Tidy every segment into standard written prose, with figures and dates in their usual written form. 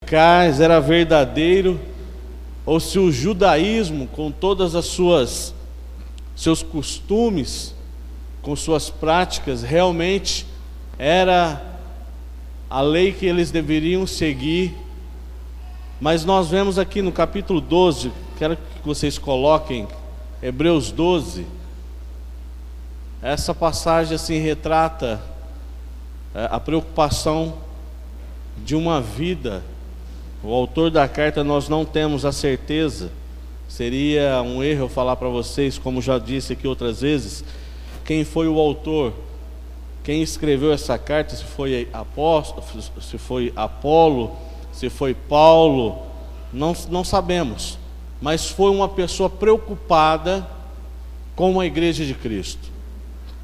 eficaz, era verdadeiro, ou se o judaísmo, com todas as seus costumes, com suas práticas, realmente era a lei que eles deveriam seguir. Mas nós vemos aqui no capítulo 12, quero que vocês coloquem Hebreus 12. Essa passagem assim retrata a preocupação de uma vida. O autor da carta nós não temos a certeza, seria um erro eu falar para vocês, como já disse aqui outras vezes, quem foi o autor, quem escreveu essa carta, se foi apóstolo, se foi Apolo, se foi Paulo, não sabemos, mas foi uma pessoa preocupada com a igreja de Cristo,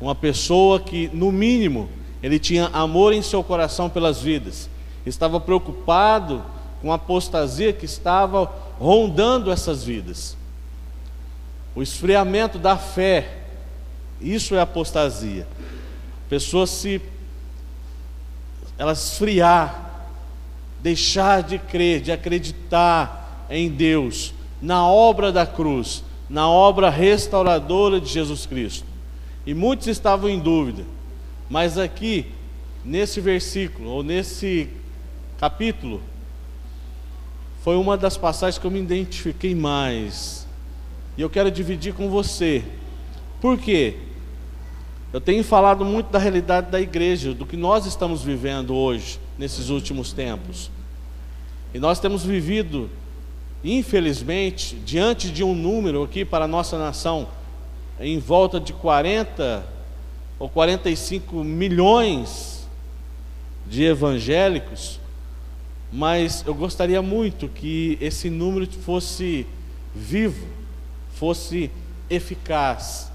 uma pessoa que no mínimo ele tinha amor em seu coração pelas vidas, estava preocupado com a apostasia que estava rondando essas vidas, o esfriamento da fé, isso é apostasia, pessoas elas esfriar, deixar de crer, de acreditar em Deus, na obra da cruz, na obra restauradora de Jesus Cristo. E muitos estavam em dúvida, mas aqui, nesse versículo, ou nesse capítulo, foi uma das passagens que eu me identifiquei mais, e eu quero dividir com você. Por quê? Eu tenho falado muito da realidade da igreja, do que nós estamos vivendo hoje, nesses últimos tempos. E nós temos vivido, infelizmente, diante de um número aqui para a nossa nação, em volta de 40 ou 45 milhões de evangélicos, mas eu gostaria muito que esse número fosse vivo, fosse eficaz,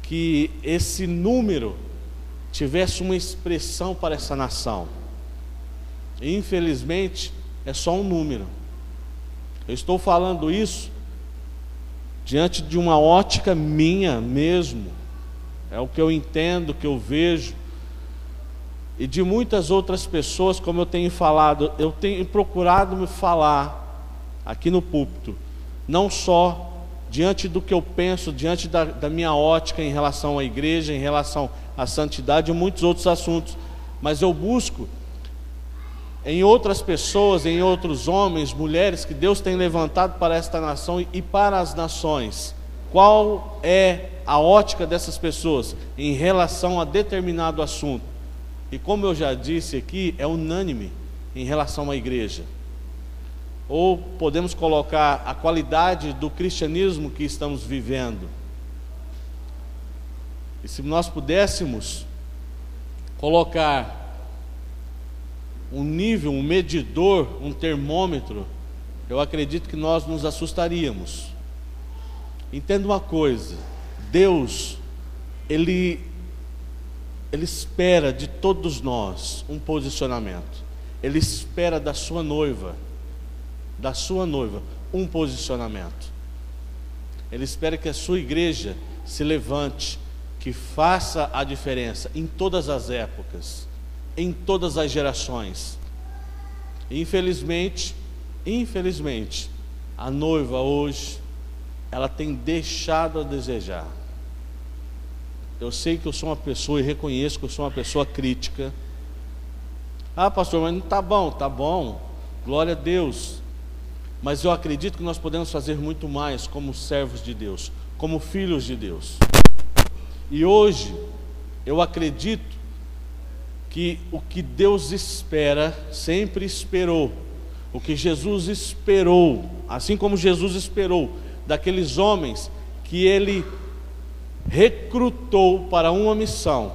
que esse número tivesse uma expressão para essa nação. Infelizmente, é só um número. Eu estou falando isso diante de uma ótica minha mesmo, é o que eu entendo, o que eu vejo, e de muitas outras pessoas, como eu tenho falado, eu tenho procurado me falar aqui no púlpito, não só diante do que eu penso, diante da minha ótica em relação à igreja, em relação à santidade e muitos outros assuntos, mas eu busco em outras pessoas, em outros homens, mulheres que Deus tem levantado para esta nação e para as nações. Qual é a ótica dessas pessoas em relação a determinado assunto? E como eu já disse aqui, é unânime em relação à igreja. Ou podemos colocar a qualidade do cristianismo que estamos vivendo. E se nós pudéssemos colocar um nível, um medidor, um termômetro, eu acredito que nós nos assustaríamos. Entenda uma coisa, Deus, Ele espera de todos nós um posicionamento. Ele espera da sua noiva, um posicionamento. Ele espera que a sua igreja se levante, que faça a diferença em todas as épocas, em todas as gerações. Infelizmente, a noiva hoje, ela tem deixado a desejar. Eu sei que eu sou uma pessoa e reconheço que eu sou uma pessoa crítica. Ah, pastor, mas não está bom, glória a Deus. Mas eu acredito que nós podemos fazer muito mais como servos de Deus, como filhos de Deus. E hoje, eu acredito que o que Deus espera, sempre esperou, o que Jesus esperou, assim como Jesus esperou daqueles homens que Ele recrutou para uma missão,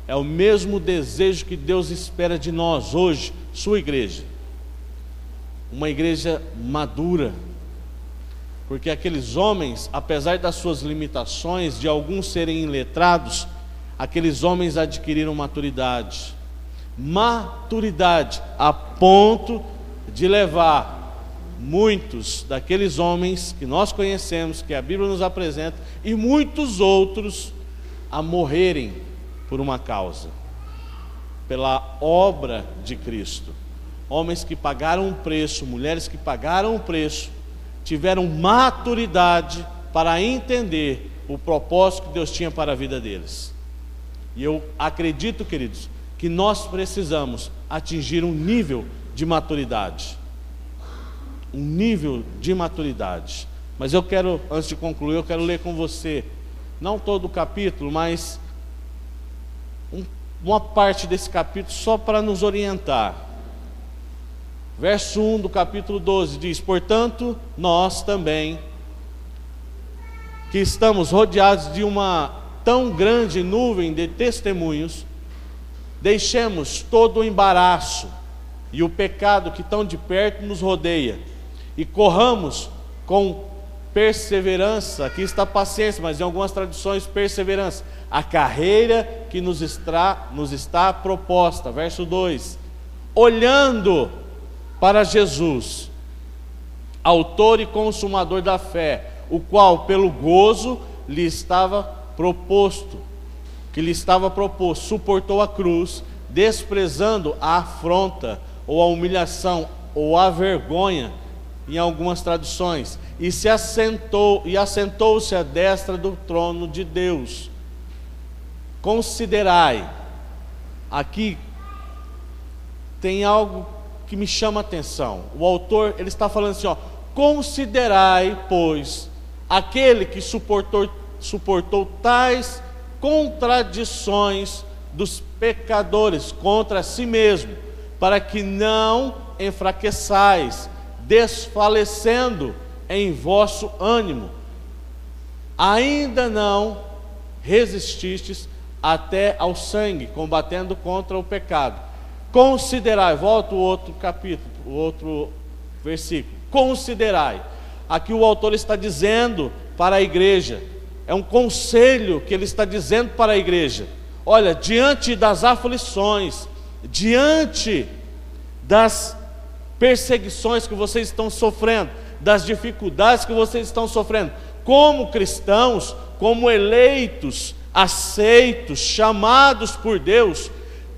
é o mesmo desejo que Deus espera de nós hoje, sua igreja. Uma igreja madura, porque aqueles homens, apesar das suas limitações, de alguns serem iletrados, aqueles homens adquiriram maturidade a ponto de levar muitos daqueles homens que nós conhecemos, que a Bíblia nos apresenta, e muitos outros a morrerem por uma causa, pela obra de Cristo. homens que pagaram um preço, mulheres que pagaram um preço, tiveram maturidade para entender o propósito que Deus tinha para a vida deles. E eu acredito, queridos, que nós precisamos atingir um nível de maturidade. Um nível de maturidade. Mas eu quero, antes de concluir, eu quero ler com você, não todo o capítulo, mas uma parte desse capítulo só para nos orientar. Verso 1 do capítulo 12 diz: portanto, nós também, que estamos rodeados de uma tão grande nuvem de testemunhos, deixemos todo o embaraço e o pecado que tão de perto nos rodeia, e corramos com perseverança, aqui está paciência, mas em algumas traduções perseverança, a carreira que nos está proposta. Verso 2: olhando para Jesus, autor e consumador da fé, o qual pelo gozo lhe estava proposto, suportou a cruz, desprezando a afronta, ou a humilhação, ou a vergonha, em algumas traduções, e assentou-se à destra do trono de Deus. Considerai, aqui tem algo que me chama a atenção. O autor, ele está falando assim, considerai, pois, aquele que suportou tais contradições dos pecadores contra si mesmo, para que não enfraqueçais, desfalecendo em vosso ânimo. Ainda não resististes até ao sangue, combatendo contra o pecado. Considerai, volta o outro capítulo, o outro versículo. Considerai. Aqui o autor está dizendo para a igreja, é um conselho que ele está dizendo para a igreja. Olha, diante das aflições, diante das perseguições que vocês estão sofrendo, das dificuldades que vocês estão sofrendo, como cristãos, como eleitos, aceitos, chamados por Deus,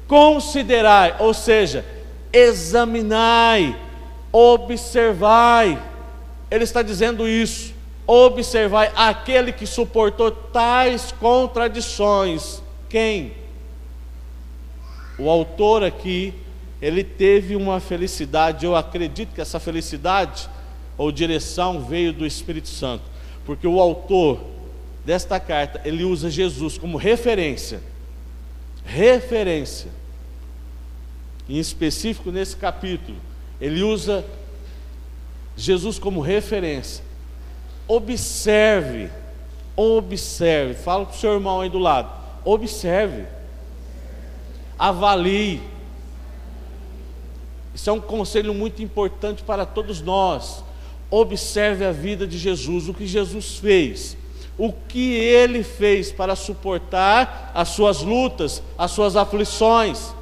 considerai, ou seja, examinai, observai. Ele está dizendo isso: observai aquele que suportou tais contradições. Quem? O autor aqui, ele teve uma felicidade. Eu acredito que essa felicidade ou direção veio do Espírito Santo, porque o autor desta carta, ele usa Jesus como referência, em específico nesse capítulo, ele usa Jesus como referência. Observe, fala para o seu irmão aí do lado, observe, avalie. Isso é um conselho muito importante para todos nós. Observe a vida de Jesus, o que Jesus fez, o que Ele fez para suportar as suas lutas, as suas aflições.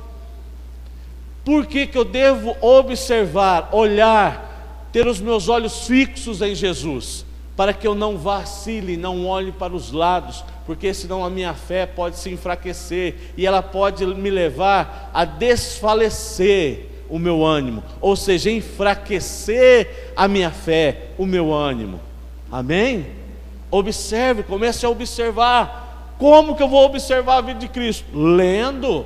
Por que eu devo observar, olhar, ter os meus olhos fixos em Jesus? Para que eu não vacile, não olhe para os lados, porque senão a minha fé pode se enfraquecer, e ela pode me levar a desfalecer o meu ânimo, ou seja, enfraquecer a minha fé, o meu ânimo. Amém? Observe, comece a observar. Como que eu vou observar a vida de Cristo? Lendo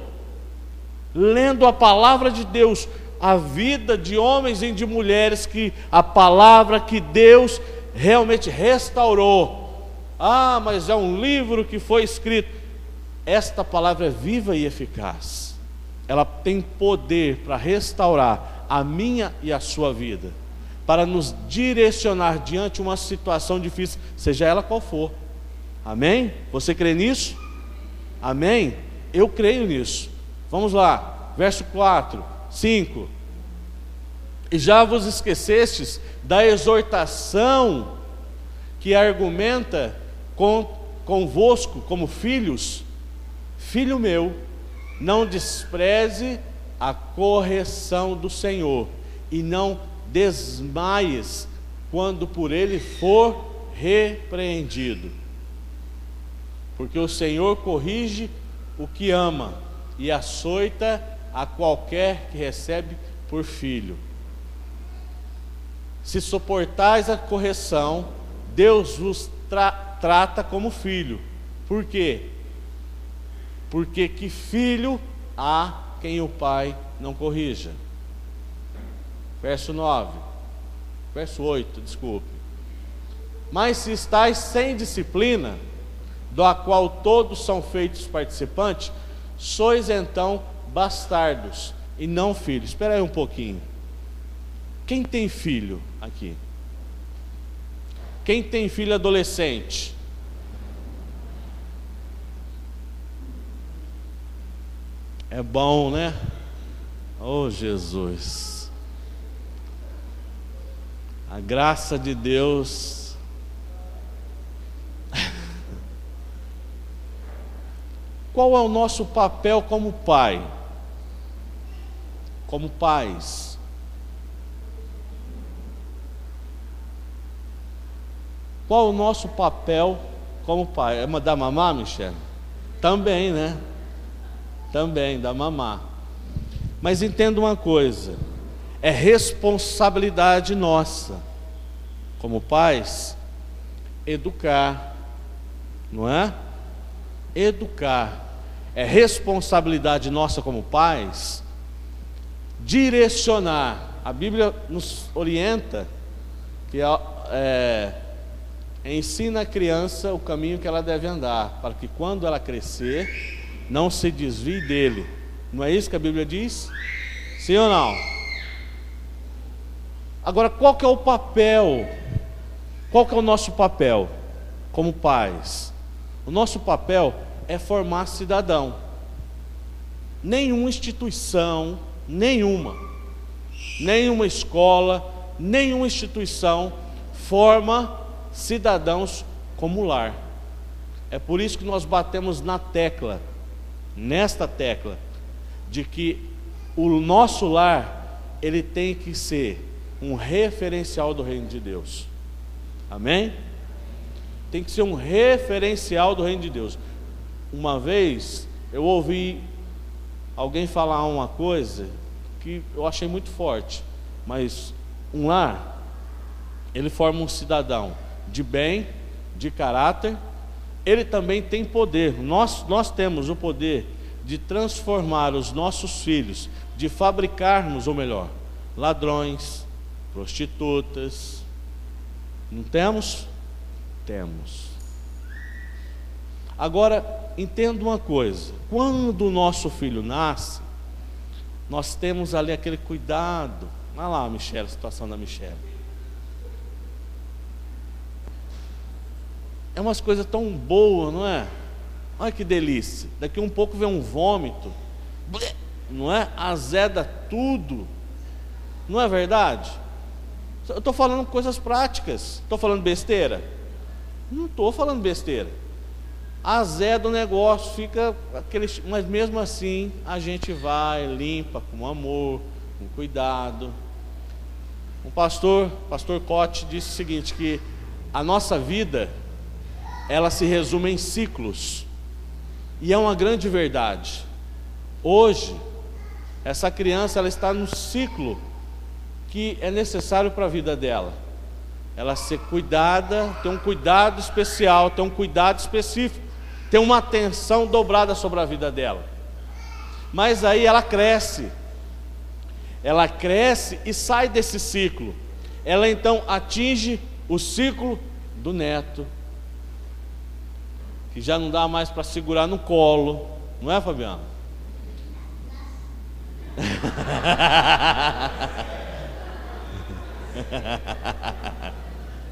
a palavra de Deus, a vida de homens e de mulheres que a palavra que Deus realmente restaurou. Ah, mas é um livro que foi escrito. Esta palavra é viva e eficaz. Ela tem poder para restaurar a minha e a sua vida, para nos direcionar diante de uma situação difícil, seja ela qual for. Amém? Você crê nisso? Amém? Eu creio nisso. Vamos lá, verso 4, 5. E já vos esquecestes da exortação que argumenta convosco como filhos? Filho meu, não despreze a correção do Senhor, e não desmaies quando por Ele for repreendido. Porque o Senhor corrige o que ama, e açoita a qualquer que recebe por filho. Se suportais a correção, Deus vos trata como filho. Por quê? Porque que filho há quem o pai não corrija? Verso 8, desculpe. Mas se estáis sem disciplina, da qual todos são feitos participantes, sois então bastardos e não filhos. Espera aí um pouquinho. Quem tem filho aqui? Quem tem filho adolescente? É bom, né? Oh, Jesus. A graça de Deus. Qual é o nosso papel como pai? Como pais? Qual é o nosso papel como pai? É dar mamar, Michele? Também, né? Também, dar mamar. Mas entenda uma coisa: é responsabilidade nossa, como pais, educar, não é? Educar. É responsabilidade nossa como pais direcionar. A Bíblia nos orienta que ensina a criança o caminho que ela deve andar, para que quando ela crescer não se desvie dele. Não é isso que a Bíblia diz? Sim ou não? Agora, qual que é o papel? Qual que é o nosso papel como pais? O nosso papel é formar cidadão. Nenhuma instituição, nenhuma escola, nenhuma instituição forma cidadãos como lar. É por isso que nós batemos nesta tecla, de que o nosso lar, ele tem que ser um referencial do reino de Deus. Amém? Tem que ser um referencial do reino de Deus. Uma vez eu ouvi alguém falar uma coisa que eu achei muito forte, mas um lar, ele forma um cidadão de bem, de caráter. Ele também tem poder. Nós temos o poder de transformar os nossos filhos, de fabricarmos, ou melhor, ladrões, prostitutas. Não temos? Temos. Agora, entenda uma coisa: quando o nosso filho nasce, nós temos ali aquele cuidado. Olha lá, Michele, a situação da Michele. É umas coisas tão boas, não é? Olha que delícia. Daqui um pouco vem um vômito, não é? Azeda tudo. Não é verdade? Eu estou falando coisas práticas. Estou falando besteira? Não estou falando besteira. Azeda o negócio, fica aquele. Mas mesmo assim a gente vai, limpa com amor, com cuidado. O pastor Cote disse o seguinte: que a nossa vida, ela se resume em ciclos. E é uma grande verdade. Hoje, essa criança, ela está no ciclo que é necessário para a vida dela. Ela ser cuidada, ter um cuidado especial, ter um cuidado específico, ter uma atenção dobrada sobre a vida dela. Mas aí ela cresce e sai desse ciclo. Ela então atinge o ciclo do neto, que já não dá mais para segurar no colo, não é, Fabiano?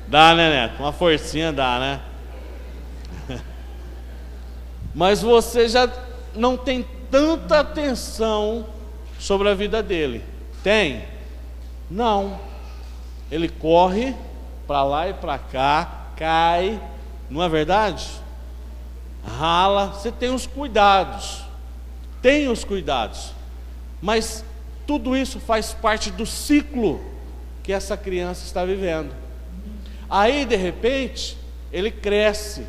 Dá, né, Neto? Uma forcinha dá, né? Mas você já não tem tanta atenção sobre a vida dele. Tem? Não. Ele corre para lá e para cá, cai, não é verdade? Rala. Você tem os cuidados, mas tudo isso faz parte do ciclo que essa criança está vivendo. Aí de repente ele cresce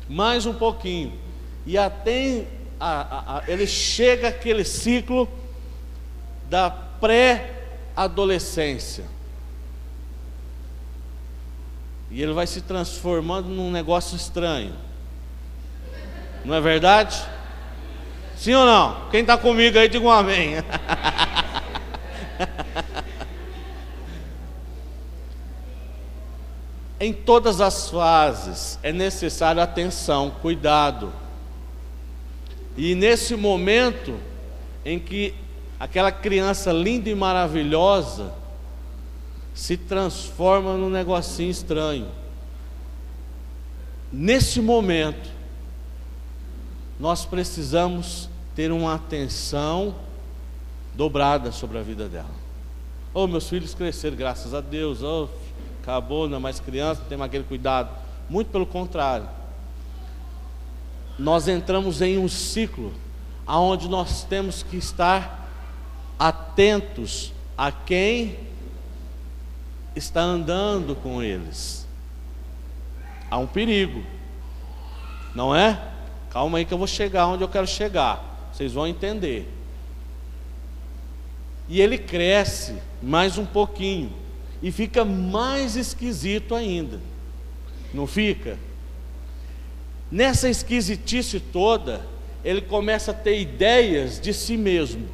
mais um pouquinho e até ele chega àquele ciclo da pré-adolescência. E ele vai se transformando num negócio estranho. Não é verdade? Sim ou não? Quem está comigo aí, diga um amém. Em todas as fases é necessário atenção, cuidado. E nesse momento em que aquela criança linda e maravilhosa se transforma num negocinho estranho, nesse momento nós precisamos ter uma atenção dobrada sobre a vida dela. Oh, meus filhos cresceram, graças a Deus. Oh, acabou, não é mais criança, não tem mais aquele cuidado. Muito pelo contrário. Nós entramos em um ciclo onde nós temos que estar atentos a quem está andando com eles. Há um perigo, não é? Calma aí que eu vou chegar onde eu quero chegar. Vocês vão entender. E ele cresce mais um pouquinho e fica mais esquisito ainda. Não fica? Nessa esquisitice toda, ele começa a ter ideias de si mesmo.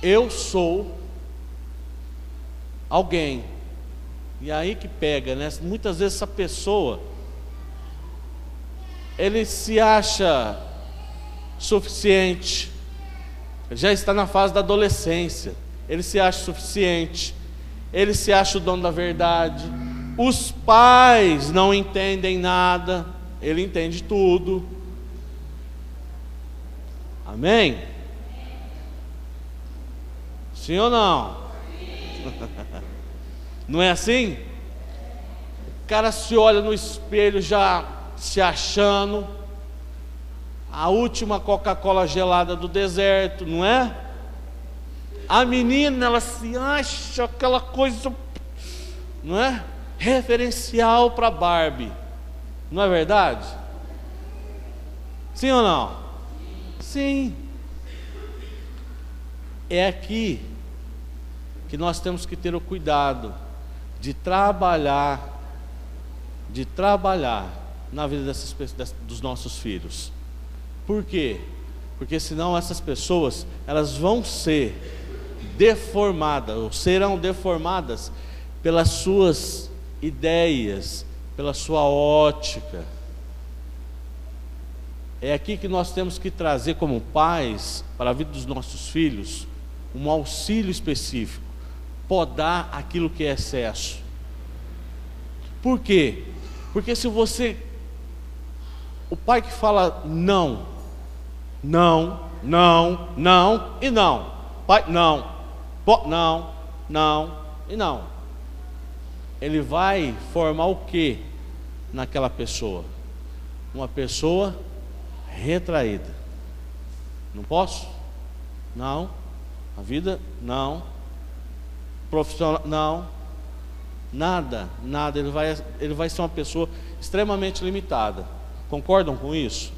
Eu sou alguém. E aí que pega, né? Muitas vezes essa pessoa, ele se acha suficiente. Ele já está na fase da adolescência. Ele se acha suficiente. Ele se acha o dono da verdade. Os pais não entendem nada. Ele entende tudo. Amém? Sim ou não? Não é assim? O cara se olha no espelho já se achando a última Coca-Cola gelada do deserto, não é? A menina, ela se acha aquela coisa, não é? Referencial para Barbie. Não é verdade? Sim ou não? Sim. É aqui que nós temos que ter o cuidado de trabalhar na vida dos nossos filhos. Por quê? Porque senão essas pessoas, elas vão ser deformadas, ou serão deformadas pelas suas ideias, pela sua ótica. É aqui que nós temos que trazer como pais, para a vida dos nossos filhos, um auxílio específico, podar aquilo que é excesso. Por quê? Porque se você, o pai que fala não, não, não, não e não, pai, não, não, não e não, ele vai formar o que naquela pessoa? Uma pessoa retraída. Não posso? Não. A vida? Não. Profissional? Não. Nada. Ele vai ser uma pessoa extremamente limitada. Concordam com isso?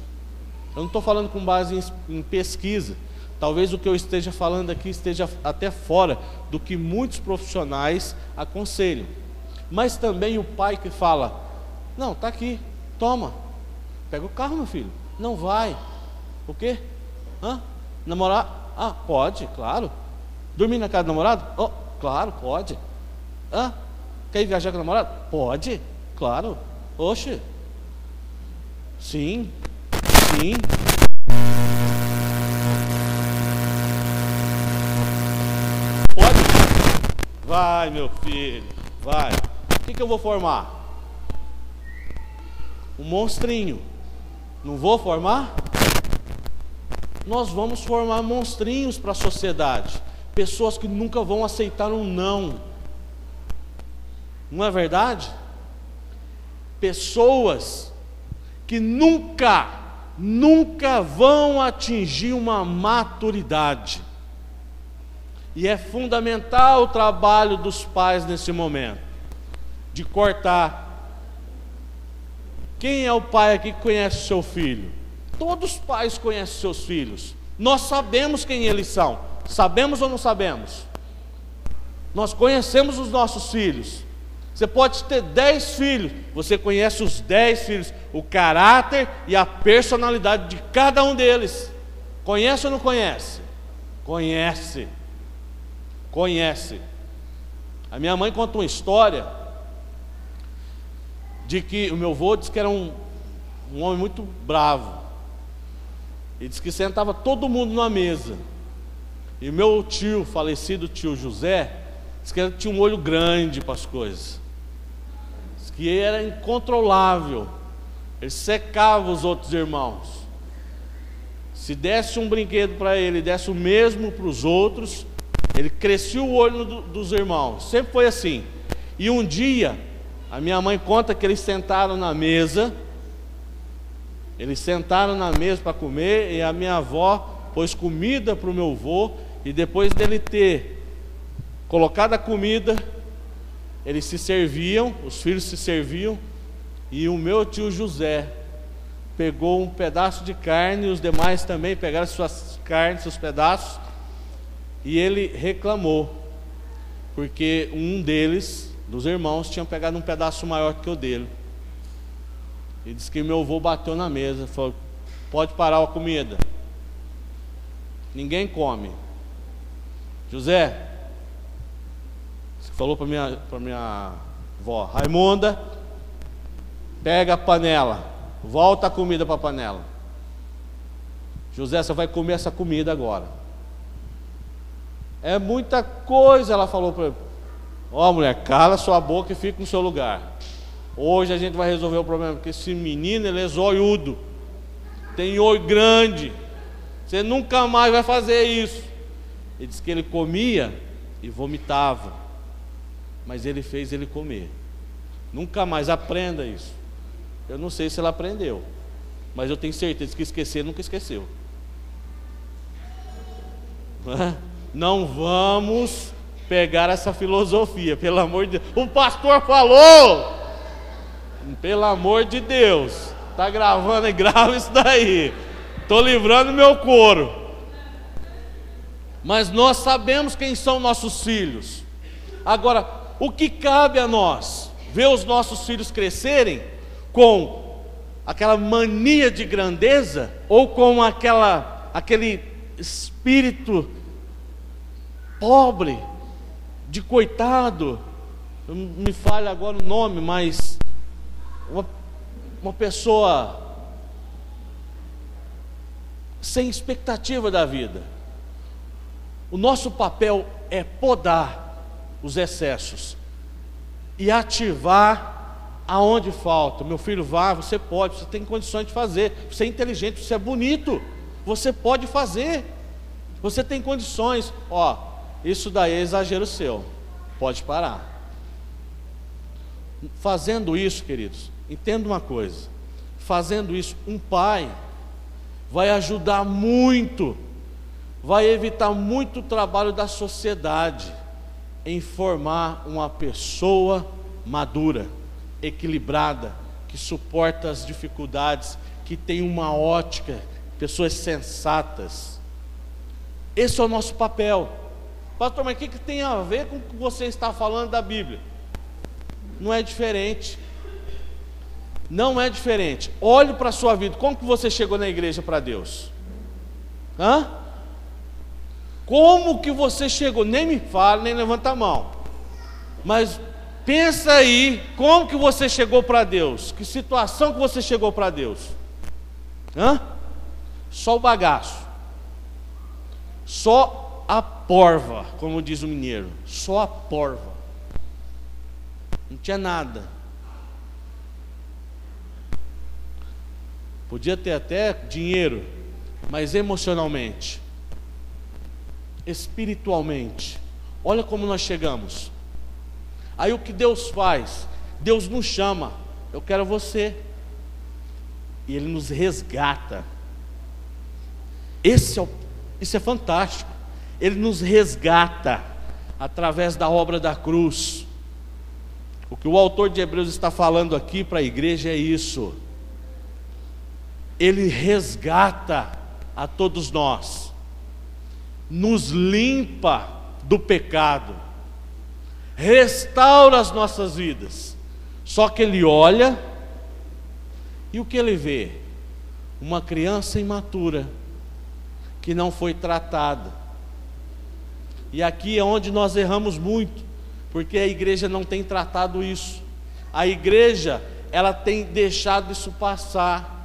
Eu não estou falando com base em pesquisa. Talvez o que eu esteja falando aqui esteja até fora do que muitos profissionais aconselham. Mas também o pai que fala: não, está aqui, toma, pega o carro, meu filho. Não vai. O quê? Namorar? Ah, pode, claro. Dormir na casa do namorado? Oh, claro, pode. Quer ir viajar com o namorado? Pode, claro. Oxe. Sim, sim. Pode? Vai, meu filho, vai. O que eu vou formar? Um monstrinho. Não vou formar? Nós vamos formar monstrinhos para a sociedade. Pessoas que nunca vão aceitar um não. Não é verdade? Pessoas que nunca vão atingir uma maturidade. E é fundamental o trabalho dos pais nesse momento, de cortar. Quem é o pai aqui que conhece o seu filho? Todos os pais conhecem seus filhos. Nós sabemos quem eles são. Sabemos ou não sabemos? Nós conhecemos os nossos filhos. Você pode ter 10 filhos, você conhece os 10 filhos, o caráter e a personalidade de cada um deles. Conhece ou não conhece? Conhece. Conhece. A minha mãe conta uma história de que o meu avô disse que era um homem muito bravo. Ele disse que sentava todo mundo numa mesa. E o meu tio, falecido tio José, disse que ele tinha um olho grande para as coisas. Disse que ele era incontrolável. Ele secava os outros irmãos. Se desse um brinquedo para ele, desse o mesmo para os outros, ele crescia o olho dos irmãos. Sempre foi assim. E um dia, a minha mãe conta que eles sentaram na mesa. Eles sentaram na mesa para comer, e a minha avó pôs comida para o meu avô, e depois dele ter colocado a comida, eles se serviam, os filhos se serviam, e o meu tio José pegou um pedaço de carne, e os demais também pegaram suas carnes, seus pedaços, e ele reclamou, porque um deles, dos irmãos, tinha pegado um pedaço maior que o dele. E disse que meu avô bateu na mesa, falou: pode parar a comida, ninguém come. José, você falou para minha avó: Raimunda, pega a panela, volta a comida para a panela. José, você vai comer essa comida agora. É muita coisa, ela falou para ele. Ó, mulher, cala sua boca e fica no seu lugar. Hoje a gente vai resolver o problema, porque esse menino, ele é zoiudo, tem olho grande, você nunca mais vai fazer isso. Ele disse que ele comia e vomitava, mas ele fez ele comer. Nunca mais, aprenda isso. Eu não sei se ela aprendeu, mas eu tenho certeza que esquecer nunca esqueceu. Não vamos pegar essa filosofia, pelo amor de Deus. O pastor falou, pelo amor de Deus, está gravando e grava isso daí. Estou livrando meu couro. Mas nós sabemos quem são nossos filhos. Agora, o que cabe a nós? Ver os nossos filhos crescerem com aquela mania de grandeza, ou com aquele espírito pobre, de coitado. Me falha agora o nome, mas uma pessoa sem expectativa da vida. O nosso papel é podar os excessos e ativar aonde falta. Meu filho, vá, você pode, você tem condições de fazer, você é inteligente, você é bonito, você pode fazer, você tem condições. Ó, isso daí é exagero seu, pode parar. Fazendo isso, queridos, entenda uma coisa, fazendo isso, um pai vai ajudar muito, vai evitar muito trabalho da sociedade em formar uma pessoa madura, equilibrada, que suporta as dificuldades, que tem uma ótica, pessoas sensatas. Esse é o nosso papel. Pastor, mas o que tem a ver com o que você está falando da Bíblia? Não é diferente. Não é diferente. Olhe para a sua vida. Como que você chegou na igreja para Deus? Como que você chegou? Nem me fala, nem levanta a mão. Mas pensa aí, como que você chegou para Deus? Que situação que você chegou para Deus? Só o bagaço. Só a porva, como diz o mineiro. Só a porva. Não tinha nada. Podia ter até dinheiro, mas emocionalmente, espiritualmente, olha como nós chegamos. Aí o que Deus faz? Deus nos chama: eu quero você, e Ele nos resgata. Isso é fantástico. Ele nos resgata através da obra da cruz. O que o autor de Hebreus está falando aqui para a igreja é isso. Ele resgata a todos nós. nos limpa do pecado, restaura as nossas vidas. Só que ele olha e o que ele vê? Uma criança imatura que não foi tratada. E aqui é onde nós erramos muito, porque a igreja não tem tratado isso. A igreja, ela tem deixado isso passar.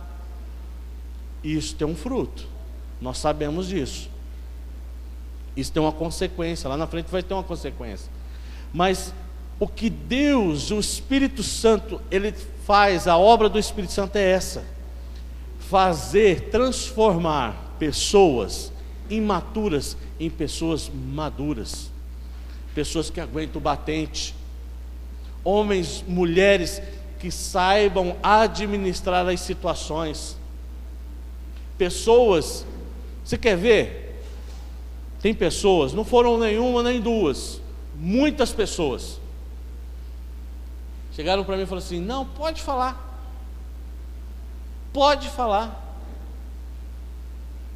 E isso tem um fruto, nós sabemos disso. Isso tem uma consequência, lá na frente vai ter uma consequência. Mas o que Deus, o Espírito Santo, ele faz, a obra do Espírito Santo é essa: fazer, transformar pessoas imaturas em pessoas maduras, pessoas que aguentam o batente, homens, mulheres que saibam administrar as situações, pessoas, você quer ver? Tem pessoas, não foram nenhuma nem duas, muitas pessoas chegaram para mim e falaram assim: não, pode falar, pode falar.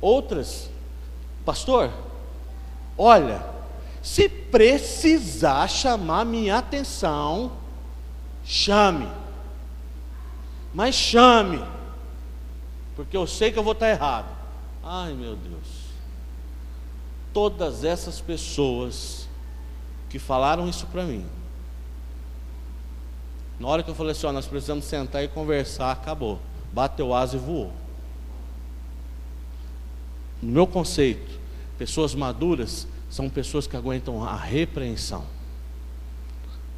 Outras: pastor, olha, se precisar chamar minha atenção, chame, mas chame, porque eu sei que eu vou estar errado. Ai, meu Deus. Todas essas pessoas que falaram isso para mim, na hora que eu falei assim: ó, nós precisamos sentar e conversar, acabou, bateu asa e voou. No meu conceito, pessoas maduras são pessoas que aguentam a repreensão.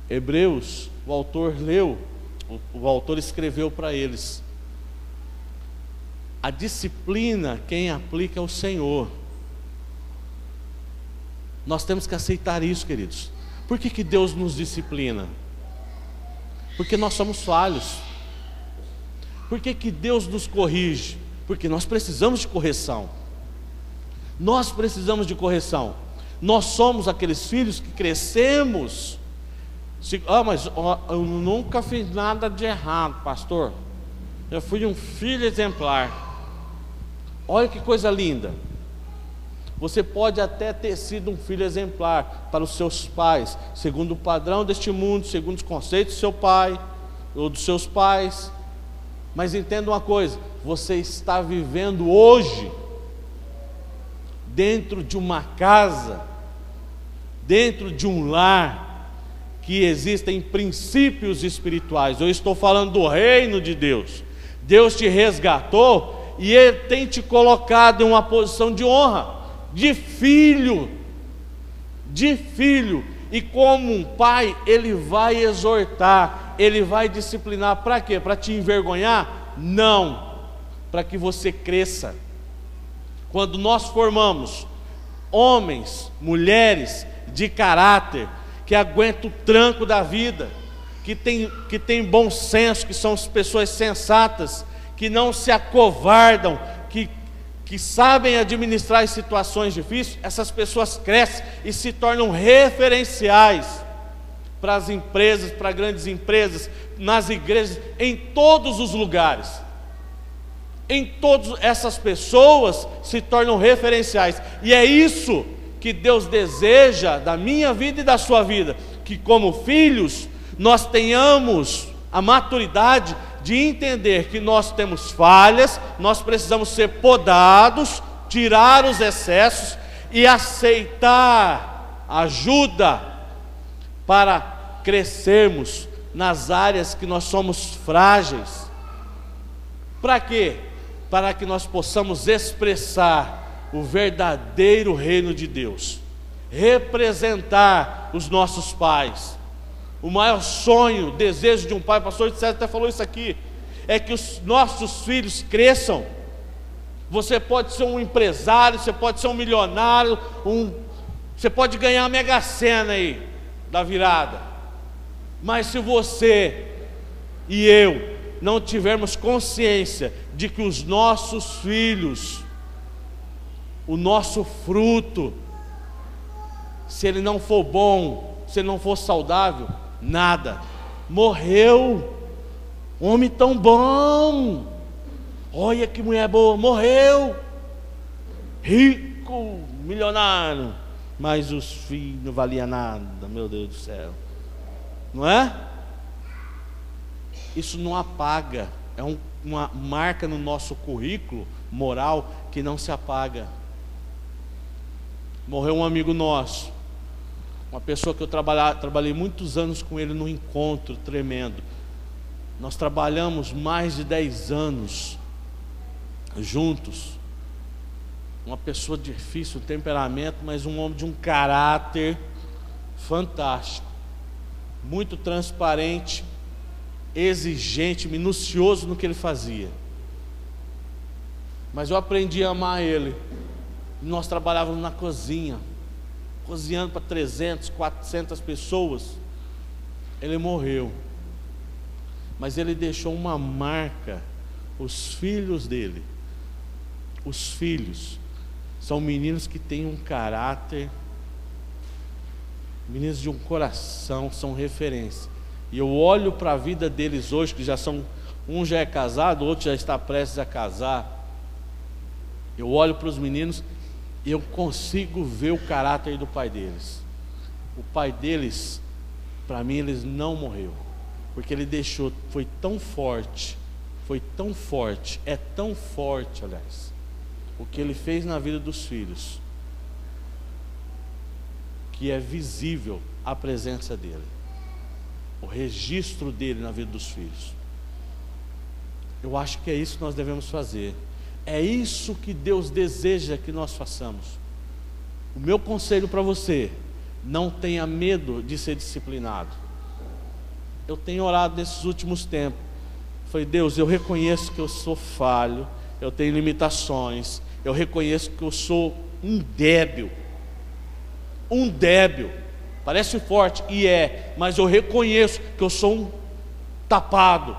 Hebreus, o autor leu, o autor escreveu para eles: a disciplina quem aplica é o Senhor. Nós temos que aceitar isso, queridos. Por que Deus nos disciplina? Porque nós somos falhos. Por que Deus nos corrige? Porque nós precisamos de correção. Nós precisamos de correção. Nós somos aqueles filhos que crescemos. Mas eu nunca fiz nada de errado, pastor. Eu fui um filho exemplar. Olha que coisa linda. Você pode até ter sido um filho exemplar para os seus pais, segundo o padrão deste mundo, segundo os conceitos do seu pai ou dos seus pais. Mas entenda uma coisa: você está vivendo hoje dentro de uma casa, dentro de um lar, que existem princípios espirituais. Eu estou falando do reino de Deus. Deus te resgatou e Ele tem te colocado em uma posição de honra, de filho, e como um pai, Ele vai exortar, Ele vai disciplinar. Para quê? Para te envergonhar? Não, para que você cresça. Quando nós formamos homens, mulheres de caráter, que aguentam o tranco da vida, que tem bom senso, que são pessoas sensatas, que não se acovardam, que sabem administrar as situações difíceis, essas pessoas crescem e se tornam referenciais para as empresas, para grandes empresas, nas igrejas, em todos os lugares. Em todas essas pessoas se tornam referenciais. E é isso que Deus deseja da minha vida e da sua vida, que como filhos nós tenhamos a maturidade de entender que nós temos falhas, nós precisamos ser podados, tirar os excessos e aceitar ajuda para crescermos nas áreas que nós somos frágeis. Para quê? Para que nós possamos expressar o verdadeiro reino de Deus, representar os nossos pais. O maior sonho, desejo de um pai, o pastor César até falou isso aqui, é que os nossos filhos cresçam. Você pode ser um empresário, você pode ser um milionário, você pode ganhar a Mega Sena aí, da virada, mas se você e eu não tivermos consciência de que os nossos filhos, o nosso fruto, se ele não for bom, se ele não for saudável, nada. Morreu, homem tão bom, olha que mulher boa, morreu, rico, milionário, mas os filhos não valiam nada, meu Deus do céu. Não é? Isso não apaga, é uma marca no nosso currículo moral que não se apaga. Morreu um amigo nosso, uma pessoa que eu trabalhei muitos anos com ele num encontro tremendo. Nós trabalhamos mais de 10 anos juntos. Uma pessoa difícil, temperamento, mas um homem de um caráter fantástico, muito transparente, exigente, minucioso no que ele fazia. Mas eu aprendi a amar ele. Nós trabalhávamos na cozinha, cozinhando para 300, 400 pessoas. Ele morreu, mas ele deixou uma marca. Os filhos dele, os filhos, são meninos que têm um caráter, meninos de um coração, são referência. E eu olho para a vida deles hoje, que já são, um já é casado, o outro já está prestes a casar. Eu olho para os meninos e eu consigo ver o caráter do pai deles. O pai deles, para mim, eles não morreu, porque ele deixou, foi tão forte, é tão forte, aliás, o que ele fez na vida dos filhos, que é visível a presença dele, o registro dele na vida dos filhos. Eu acho que é isso que nós devemos fazer. É isso que Deus deseja que nós façamos. O meu conselho para você: não tenha medo de ser disciplinado. Eu tenho orado nesses últimos tempos. Falei: Deus, eu reconheço que eu sou falho, eu tenho limitações, eu reconheço que eu sou um débil. Parece forte, e é, mas eu reconheço que eu sou um tapado.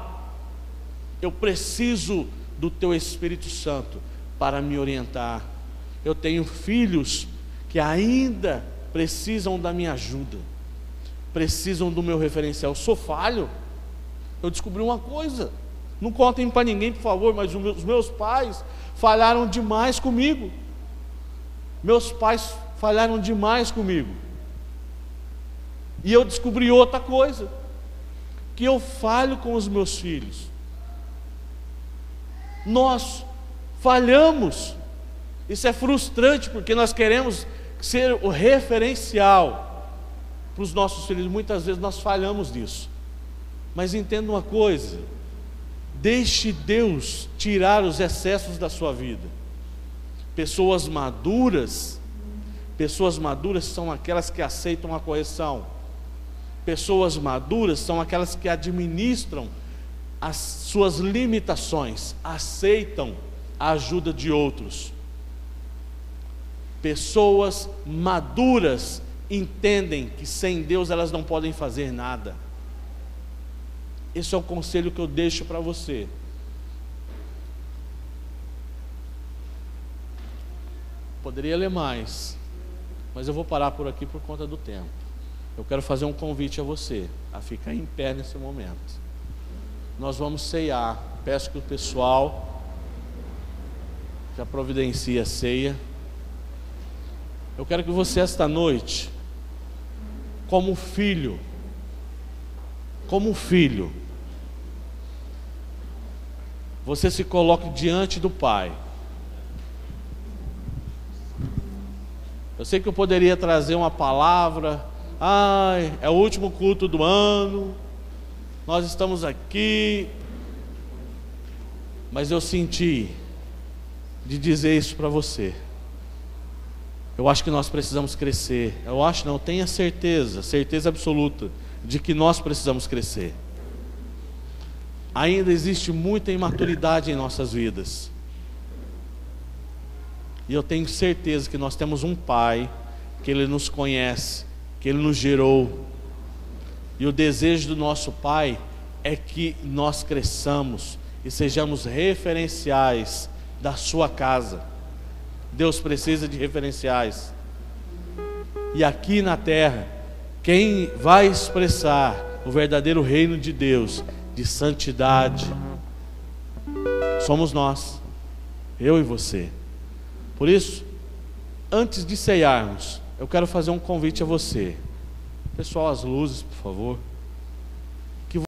Eu preciso do Teu Espírito Santo para me orientar. Eu tenho filhos que ainda precisam da minha ajuda, precisam do meu referencial. Eu sou falho. Eu descobri uma coisa, não contem para ninguém, por favor, mas os meus pais falharam demais comigo. E eu descobri outra coisa, que eu falho com os meus filhos. Nós falhamos. Isso é frustrante, porque nós queremos ser o referencial para os nossos filhos. Muitas vezes nós falhamos nisso. Mas entenda uma coisa: deixe Deus tirar os excessos da sua vida. Pessoas maduras são aquelas que aceitam a correção. Pessoas maduras são aquelas que administram as suas limitações, aceitam a ajuda de outros. Pessoas maduras entendem que sem Deus elas não podem fazer nada. Esse é o conselho que eu deixo para você. Poderia ler mais, mas eu vou parar por aqui por conta do tempo. Eu quero fazer um convite a você, a ficar em pé nesse momento. Nós vamos ceiar. Peço que o pessoal já providencie a ceia. Eu quero que você, esta noite, como filho, você se coloque diante do Pai. Eu sei que eu poderia trazer uma palavra: ai, é o último culto do ano, nós estamos aqui. Mas eu senti de dizer isso para você. Eu acho que nós precisamos crescer. Tenha certeza absoluta de que nós precisamos crescer. Ainda existe muita imaturidade em nossas vidas. E eu tenho certeza que nós temos um Pai, que Ele nos conhece, que Ele nos gerou. E o desejo do nosso Pai é que nós cresçamos e sejamos referenciais da sua casa. Deus precisa de referenciais. E aqui na terra, quem vai expressar o verdadeiro reino de Deus, de santidade, somos nós, eu e você. Por isso, antes de ceiarmos, eu quero fazer um convite a você. Pessoal, as luzes, por favor.